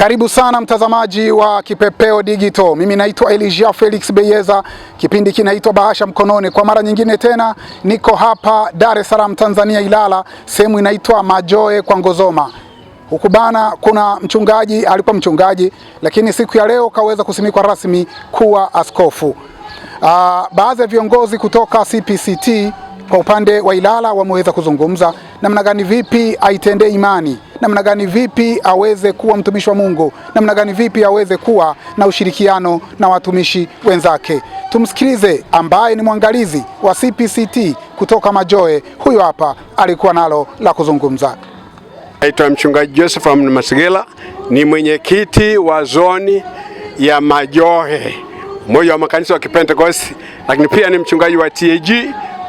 Karibu sana mtazamaji wa Kipepeo Digital. Mimi naitwa Elijah Felix Beyeza. Kipindi kinaitwa Bahasha Mkononi. Kwa mara nyingine tena niko hapa Dar es Salaam Tanzania, Ilala, sehemu inaitwa Majoe kwa Ngozoma. Huku bana kuna mchungaji, alikuwa mchungaji lakini siku ya leo kaweza kusimikwa rasmi kuwa askofu. Baadhi ya viongozi kutoka CPCT kwa upande wa Ilala wameweza kuzungumza namna gani vipi aitendee imani, namna gani vipi aweze kuwa mtumishi wa Mungu, namna gani vipi aweze kuwa na ushirikiano na watumishi wenzake. Tumsikilize ambaye ni mwangalizi wa CPCT kutoka Majoe. Huyu hapa alikuwa nalo la kuzungumza. Naitwa mchungaji Joseph Masigela, ni mwenyekiti wa zoni ya Majoe, mmoja wa makanisa wa Kipentekoste, lakini pia ni mchungaji wa TAG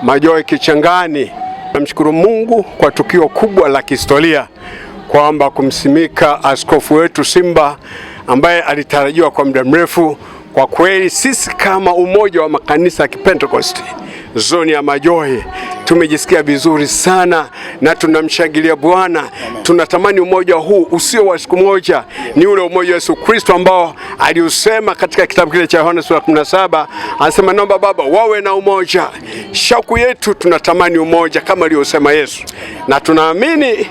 Majoe Kichangani. Namshukuru Mungu kwa tukio kubwa la kihistoria kwamba kumsimika askofu wetu Simba ambaye alitarajiwa kwa muda mrefu. Kwa kweli sisi kama umoja wa makanisa ya Kipentekoste zoni ya Majoe tumejisikia vizuri sana na tunamshangilia Bwana. Tunatamani umoja huu usio wa siku moja, ni ule umoja wa Yesu Kristo ambao aliusema katika kitabu kile cha Yohana sura 17, anasema naomba Baba wawe na umoja. Shauku yetu tunatamani umoja kama aliyosema Yesu, na tunaamini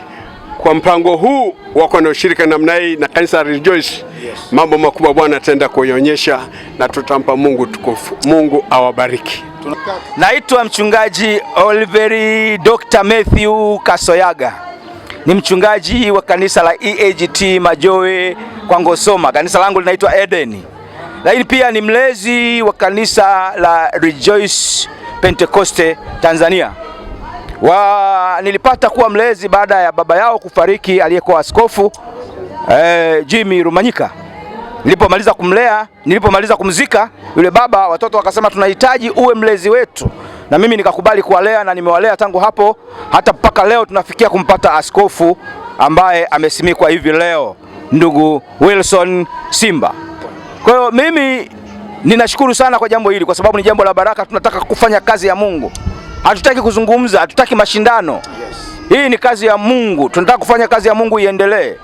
kwa mpango huu wako na ushirika namna hii na kanisa Rejoice, mambo makubwa Bwana ataenda kuonyesha na tutampa Mungu tukufu. Mungu awabariki. Naitwa mchungaji Oliveri Dr. Matthew Kasoyaga. Ni mchungaji wa kanisa la EAGT Majoe kwa Ngozoma. Kanisa langu linaitwa Eden. Lakini pia ni mlezi wa kanisa la Rejoice Pentecoste Tanzania. Nilipata kuwa mlezi baada ya baba yao kufariki aliyekuwa askofu Jimmy Rumanyika. Nilipomaliza kumzika yule baba, watoto wakasema tunahitaji uwe mlezi wetu, na mimi nikakubali kuwalea na nimewalea tangu hapo hata mpaka leo tunafikia kumpata askofu ambaye amesimikwa hivi leo, ndugu Wilson Simba. Kwa hiyo mimi ninashukuru sana kwa jambo hili kwa sababu ni jambo la baraka. Tunataka kufanya kazi ya Mungu. Hatutaki kuzungumza, hatutaki mashindano. Hii ni kazi ya Mungu. Tunataka kufanya kazi ya Mungu iendelee.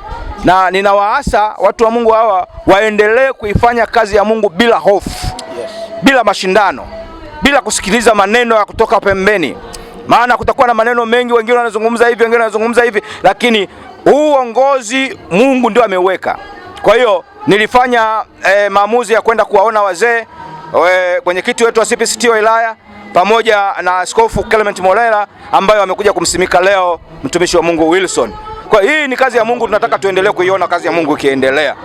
Na ninawaasa watu wa Mungu hawa waendelee kuifanya kazi ya Mungu bila hofu, bila mashindano, bila kusikiliza maneno ya kutoka pembeni. Maana kutakuwa na maneno mengi, wengine wanazungumza hivi, wengine wanazungumza hivi, lakini uongozi Mungu ndio ameuweka. Kwa hiyo nilifanya maamuzi ya kwenda kuwaona wazee, mwenyekiti wetu wa CPCT wa wilaya pamoja na askofu Clement Molela ambaye wamekuja kumsimika leo mtumishi wa Mungu Wilson. Kwa hii ni kazi ya Mungu, tunataka tuendelee kuiona kazi ya Mungu ikiendelea.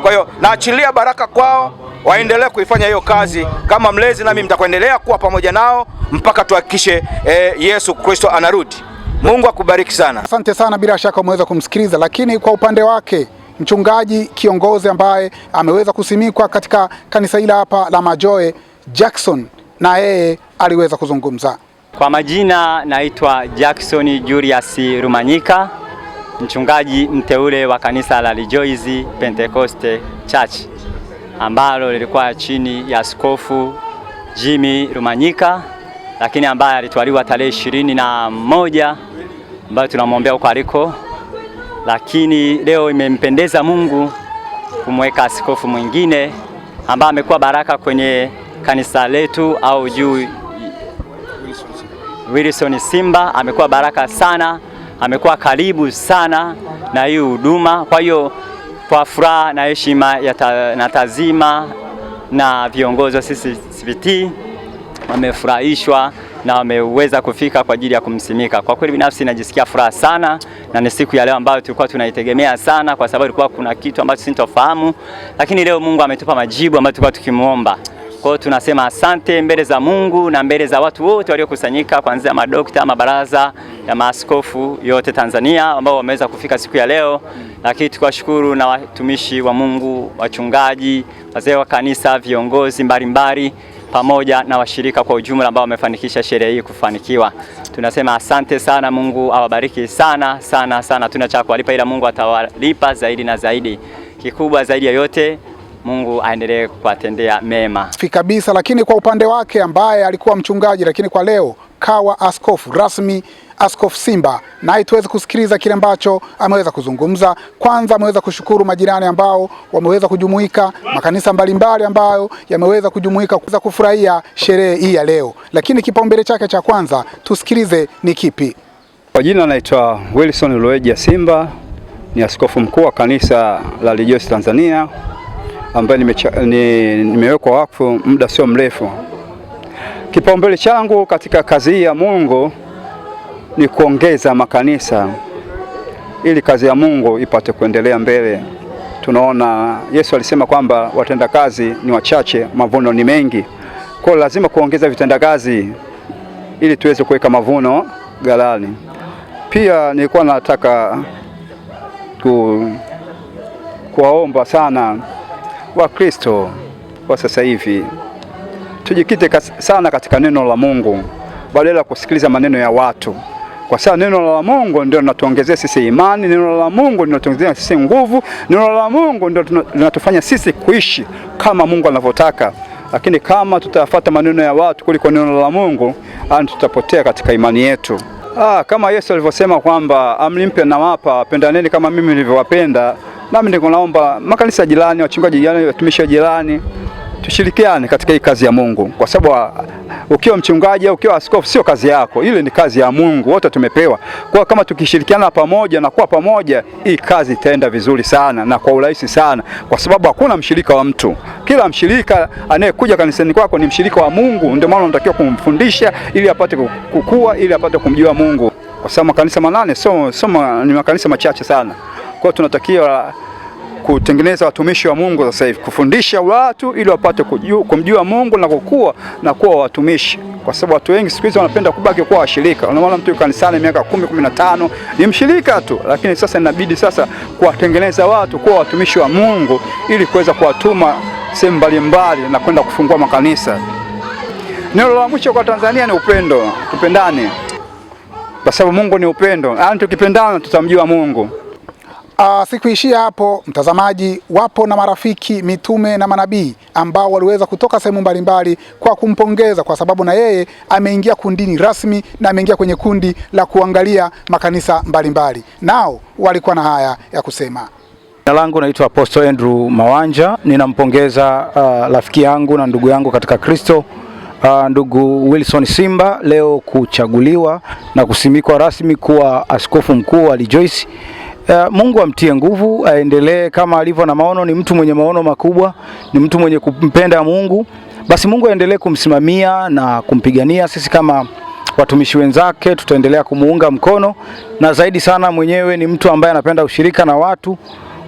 Kwa hiyo naachilia baraka kwao, waendelee kuifanya hiyo kazi kama mlezi, nami mtakuendelea kuwa pamoja nao mpaka tuhakikishe Yesu Kristo anarudi. Mungu akubariki sana. Asante sana, bila shaka umeweza kumsikiliza, lakini kwa upande wake mchungaji kiongozi ambaye ameweza kusimikwa katika kanisa hili hapa la Majoe, Jackson, na yeye aliweza kuzungumza. Kwa majina naitwa Jackson Julius Rumanyika, mchungaji mteule wa kanisa la Rejoice Pentecoste Church ambalo lilikuwa chini ya askofu Jimmy Rumanyika, lakini ambaye alitwaliwa tarehe 21 ambayo tunamwombea huko aliko. Lakini leo imempendeza Mungu kumweka askofu mwingine ambaye amekuwa baraka kwenye kanisa letu au juu. Wilson Simba amekuwa baraka sana, amekuwa karibu sana na hii huduma. Kwa hiyo kwa furaha na heshima na tazima na viongozi wa CPCT wamefurahishwa na wameweza kufika kwa ajili ya kumsimika. Kwa kweli binafsi najisikia furaha sana, na ni siku ya leo ambayo tulikuwa tunaitegemea sana kwa sababu ilikuwa kuna kitu ambacho sintofahamu, lakini leo Mungu ametupa majibu ambayo tulikuwa tukimuomba. Kwa hiyo tunasema asante mbele za Mungu na mbele za watu wote waliokusanyika, kuanzia madokta, mabaraza ya maaskofu yote Tanzania ambao wameweza kufika siku ya leo. Lakini tukashukuru na watumishi wa Mungu, wachungaji, wazee wa kanisa, viongozi mbalimbali pamoja na washirika kwa ujumla ambao wamefanikisha sherehe hii kufanikiwa. Tunasema asante sana, Mungu awabariki sana sana sana. Tuna cha kuwalipa ila Mungu atawalipa zaidi na zaidi. Kikubwa zaidi ya yote, Mungu aendelee kuwatendea mema. Kabisa. Lakini kwa upande wake ambaye alikuwa mchungaji lakini kwa leo kawa askofu rasmi, Askofu Simba, naye tuweze kusikiliza kile ambacho ameweza kuzungumza. Kwanza ameweza kushukuru majirani ambao wameweza kujumuika, makanisa mbalimbali ambayo yameweza kujumuika kuweza kufurahia sherehe hii ya leo, lakini kipaumbele chake cha kwanza tusikilize ni kipi. Kwa jina naitwa Wilson Lueja Simba, ni askofu mkuu wa kanisa la Rejoice Tanzania ambaye nimewekwa wakfu muda sio mrefu. Kipaumbele changu katika kazi ya Mungu ni kuongeza makanisa ili kazi ya Mungu ipate kuendelea mbele. Tunaona Yesu alisema kwamba watenda kazi ni wachache, mavuno ni mengi. Kwa hiyo lazima kuongeza vitenda kazi ili tuweze kuweka mavuno ghalani. Pia nilikuwa nataka kuwaomba sana Wakristo wa sasa hivi tujikite sana katika neno la Mungu badala ya kusikiliza maneno ya watu, kwa sababu neno la Mungu ndio linatuongezea sisi imani, neno la Mungu ndio linatuongezea sisi nguvu, neno la Mungu ndio linatufanya sisi kuishi kama Mungu anavyotaka. Lakini kama tutafuata maneno ya watu kuliko neno la Mungu, tutapotea katika imani yetu. Kama Yesu alivyosema kwamba amri mpya nawapa, pendaneni kama mimi nilivyowapenda, nami niko naomba makanisa jirani, wachungaji jirani, watumishi jirani, tushirikiane katika hii kazi ya Mungu, kwa sababu ukiwa mchungaji au ukiwa askofu sio kazi yako, ile ni kazi ya Mungu, wote tumepewa. Kwa kama tukishirikiana pamoja na kuwa pamoja, hii kazi itaenda vizuri sana na kwa urahisi sana, kwa sababu hakuna mshirika wa mtu. Kila mshirika anayekuja kanisani kwako ni mshirika wa Mungu. Ndio maana unatakiwa kumfundisha ili apate kukua, ili apate kumjua Mungu, kwa sababu makanisa manane ni makanisa machache sana. Kwa tunatakiwa kutengeneza watumishi wa Mungu sasa hivi, kufundisha watu ili wapate kumjua Mungu na kukua na kuwa watumishi, kwa sababu watu wengi siku hizi wanapenda kubaki kuwa washirika. Unaona mtu kanisani miaka 10, 15 ni mshirika tu, lakini sasa inabidi sasa kuwatengeneza watu kuwa watumishi wa Mungu ili kuweza kuwatuma sehemu mbalimbali na kwenda kufungua makanisa. Neno la mwisho kwa Tanzania ni upendo. Tupendane, kwa sababu Mungu ni upendo. Tukipendana tutamjua Mungu. Sikuishia hapo mtazamaji, wapo na marafiki mitume na manabii ambao waliweza kutoka sehemu mbalimbali kwa kumpongeza, kwa sababu na yeye ameingia kundini rasmi na ameingia kwenye kundi la kuangalia makanisa mbalimbali. Nao walikuwa na haya ya kusema. Jina langu naitwa Apostle Andrew Mawanja. Ninampongeza rafiki yangu na ndugu yangu katika Kristo, ndugu Wilson Simba, leo kuchaguliwa na kusimikwa rasmi kuwa askofu mkuu wa Rejoice. Mungu amtie nguvu, aendelee kama alivyo na maono. Ni mtu mwenye maono makubwa, ni mtu mwenye kumpenda Mungu. Basi Mungu aendelee kumsimamia na kumpigania. Sisi kama watumishi wenzake tutaendelea kumuunga mkono, na zaidi sana mwenyewe ni mtu ambaye anapenda ushirika na watu.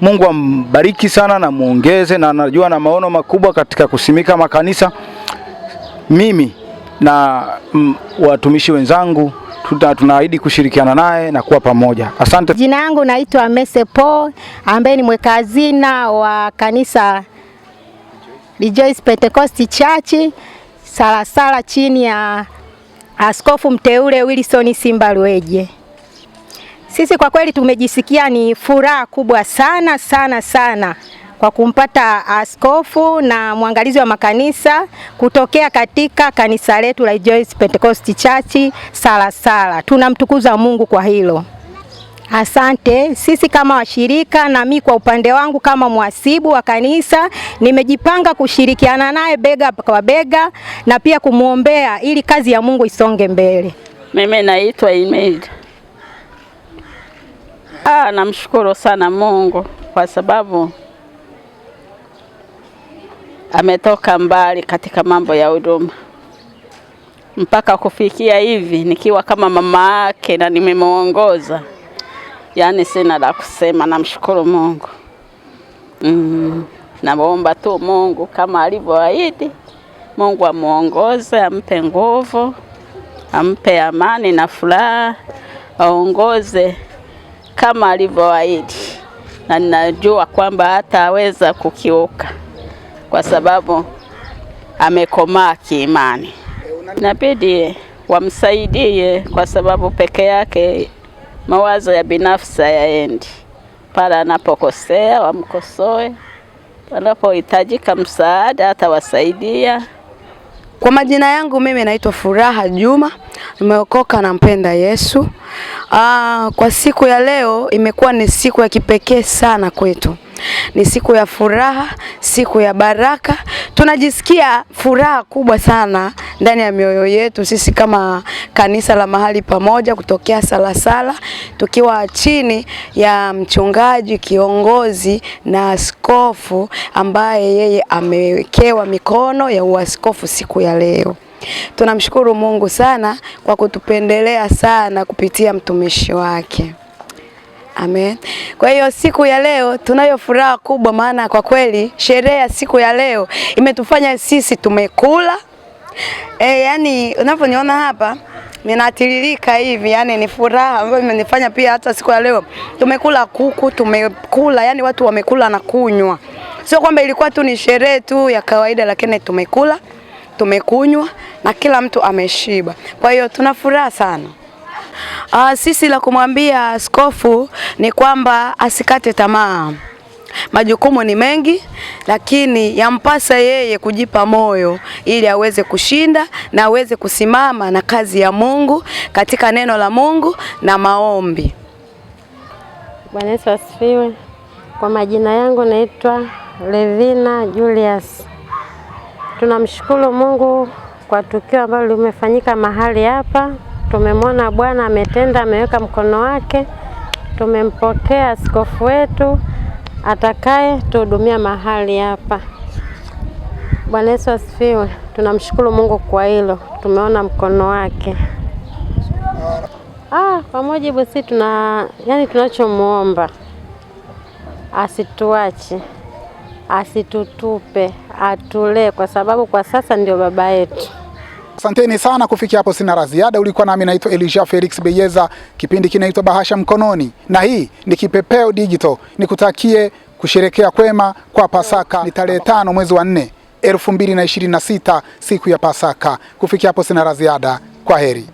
Mungu ambariki sana na muongeze, na anajua na maono makubwa katika kusimika makanisa. Mimi na watumishi wenzangu tunaahidi kushirikiana naye na kuwa pamoja. Asante. Jina langu naitwa Mese Paul, ambaye ni mweka hazina wa kanisa Rejoice Pentecost Church Salasala chini ya askofu mteule Wilson Simba Lueje. Sisi kwa kweli tumejisikia ni furaha kubwa sana sana sana kwa kumpata askofu na mwangalizi wa makanisa kutokea katika kanisa letu la Rejoice Pentecost Church Salasala. Tunamtukuza Mungu kwa hilo. Asante. Sisi kama washirika na mimi kwa upande wangu kama mhasibu wa kanisa nimejipanga kushirikiana naye bega kwa bega na pia kumuombea ili kazi ya Mungu isonge mbele. Mimi naitwa Imelda. Namshukuru sana Mungu kwa sababu ametoka mbali katika mambo ya huduma mpaka kufikia hivi nikiwa kama mama yake na nimemuongoza. Yaani sina la kusema, namshukuru Mungu. Naomba tu Mungu kama alivyoahidi, Mungu amuongoze, ampe nguvu, ampe amani na furaha, aongoze kama alivyoahidi. Na ninajua kwamba hataweza kukiuka kwa sababu amekomaa kiimani. Inabidi wamsaidie kwa sababu peke yake mawazo ya binafsi hayaendi. Pale anapokosea wamkosoe, wanapohitajika msaada atawasaidia. Kwa majina yangu mimi naitwa Furaha Juma, nimeokoka na mpenda Yesu. Kwa siku ya leo imekuwa ni siku ya kipekee sana kwetu. Ni siku ya furaha, siku ya baraka. Tunajisikia furaha kubwa sana ndani ya mioyo yetu sisi kama kanisa la mahali pamoja kutokea Salasala, tukiwa chini ya mchungaji kiongozi na askofu ambaye yeye amewekewa mikono ya uaskofu siku ya leo. Tunamshukuru Mungu sana kwa kutupendelea sana kupitia mtumishi wake. Amen. Kwa hiyo siku ya leo tunayo furaha kubwa, maana kwa kweli sherehe ya siku ya leo imetufanya sisi tumekula. Yani unavyoniona hapa ninatiririka hivi, yani ni furaha ambayo imenifanya pia hata siku ya leo tumekula kuku, tumekula, yani watu wamekula na kunywa. Sio kwamba ilikuwa tu ni sherehe tu ya kawaida, lakini tumekula, tumekunywa na kila mtu ameshiba. Kwa hiyo tuna furaha sana. Sisi la kumwambia askofu ni kwamba asikate tamaa. Majukumu ni mengi, lakini yampasa yeye kujipa moyo ili aweze kushinda na aweze kusimama na kazi ya Mungu katika neno la Mungu na maombi. Bwana Yesu asifiwe. Kwa majina yangu naitwa Levina Julius. Tunamshukuru Mungu kwa tukio ambalo limefanyika mahali hapa. Tumemwona Bwana ametenda, ameweka mkono wake. Tumempokea askofu wetu atakaye tuhudumia mahali hapa. Bwana Yesu asifiwe. Tunamshukuru Mungu kwa hilo. Tumeona mkono wake. Kwa mujibu sisi tunachomuomba asituache, asitutupe, atulee kwa sababu kwa sasa ndio baba yetu. Asanteni sana, kufikia hapo sina la ziada. Ulikuwa nami naitwa Elijah Felix Beyeza, kipindi kinaitwa Bahasha Mkononi, na hii ni Kipepeo Digital. Nikutakie kusherekea kwema kwa Pasaka. Ni tarehe 5 mwezi wa 4 2026, siku ya Pasaka. Kufikia hapo sina la ziada. Kwa heri.